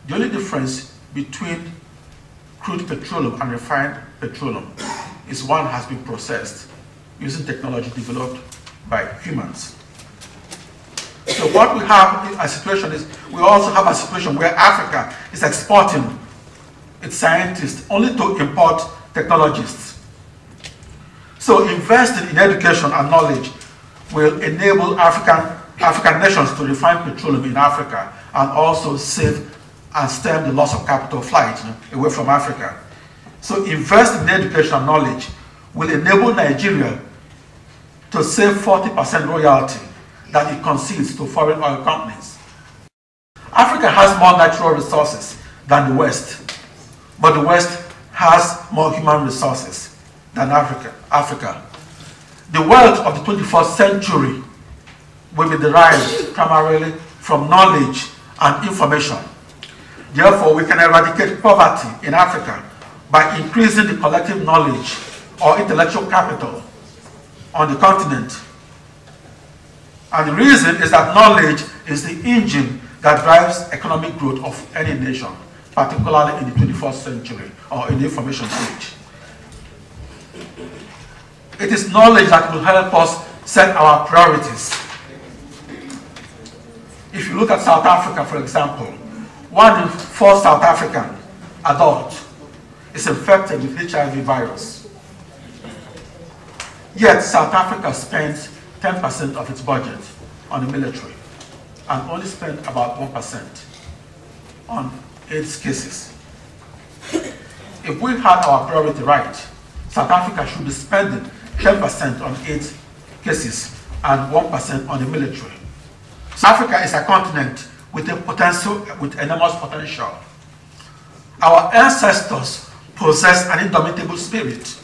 The only difference between crude petroleum and refined petroleum is one has been processed using technology developed by humans. So what we have in a situation is, we also have a situation where Africa is exporting its scientists only to import technologists. So investing in education and knowledge will enable African nations to refine petroleum in Africa and also save and stem the loss of capital flight away from Africa. So invest in education and knowledge will enable Nigeria to save 40% royalty that it concedes to foreign oil companies. Africa has more natural resources than the West, but the West has more human resources than Africa. The wealth of the 21st century will be derived primarily from knowledge and information. Therefore, we can eradicate poverty in Africa by increasing the collective knowledge or intellectual capital on the continent. And the reason is that knowledge is the engine that drives economic growth of any nation, particularly in the 21st century or in the information age. It is knowledge that will help us set our priorities. If you look at South Africa, for example, 1 in 4 South African adults is infected with HIV virus. Yet South Africa spends 10% of its budget on the military and only spend about 1% on AIDS cases. If we had our priority right, South Africa should be spending 10% on AIDS cases and 1% on the military. So Africa is a continent with enormous potential. Our ancestors possessed an indomitable spirit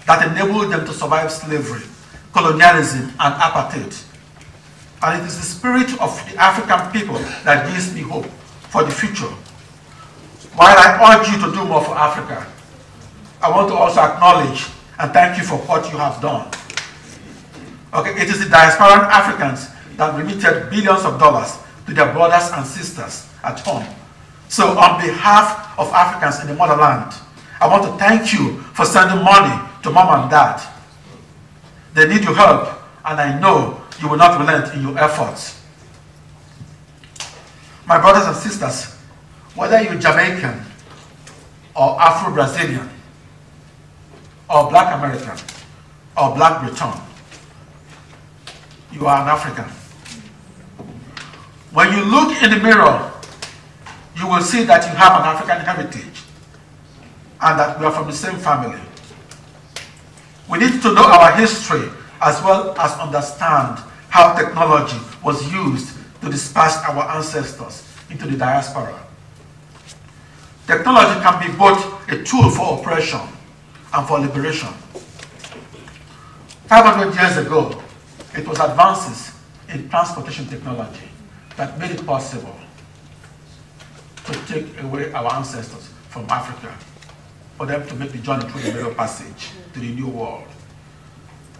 that enabled them to survive slavery, colonialism, and apartheid. And it is the spirit of the African people that gives me hope for the future. While I urge you to do more for Africa, I want to also acknowledge and thank you for what you have done. Okay, it is the diasporan Africans that remitted billions of dollars to their brothers and sisters at home. So on behalf of Africans in the motherland, I want to thank you for sending money to mom and dad. They need your help, and I know you will not relent in your efforts. My brothers and sisters, whether you're Jamaican or Afro-Brazilian or Black American or Black Breton, you are an African. When you look in the mirror, you will see that you have an African heritage and that we are from the same family. We need to know our history as well as understand how technology was used to disperse our ancestors into the diaspora. Technology can be both a tool for oppression and for liberation. 500 years ago, it was advances in transportation technology that made it possible to take away our ancestors from Africa, for them to make the journey through the Middle Passage to the New World.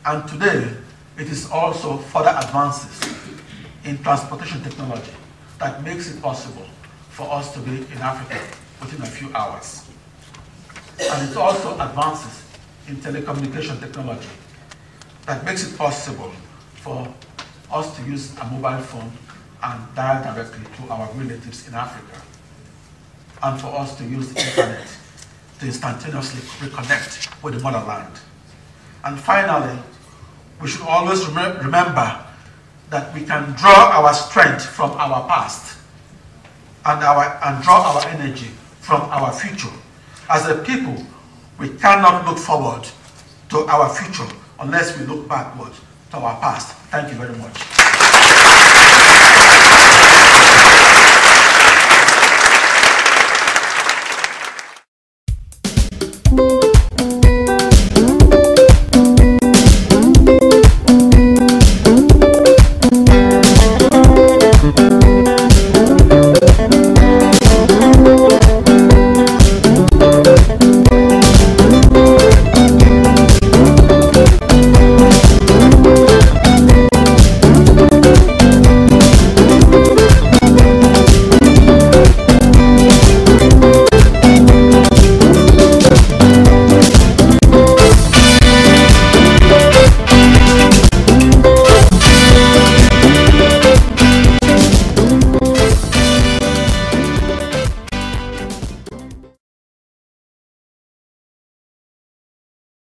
And today, it is also further advances in transportation technology that makes it possible for us to be in Africa within a few hours. And it's also advances in telecommunication technology that makes it possible for us to use a mobile phone and dial directly to our relatives in Africa, and for us to use the internet to instantaneously reconnect with the motherland. And finally, we should always remember that we can draw our strength from our past and draw our energy from our future. As a people, we cannot look forward to our future unless we look backward to our past. Thank you very much.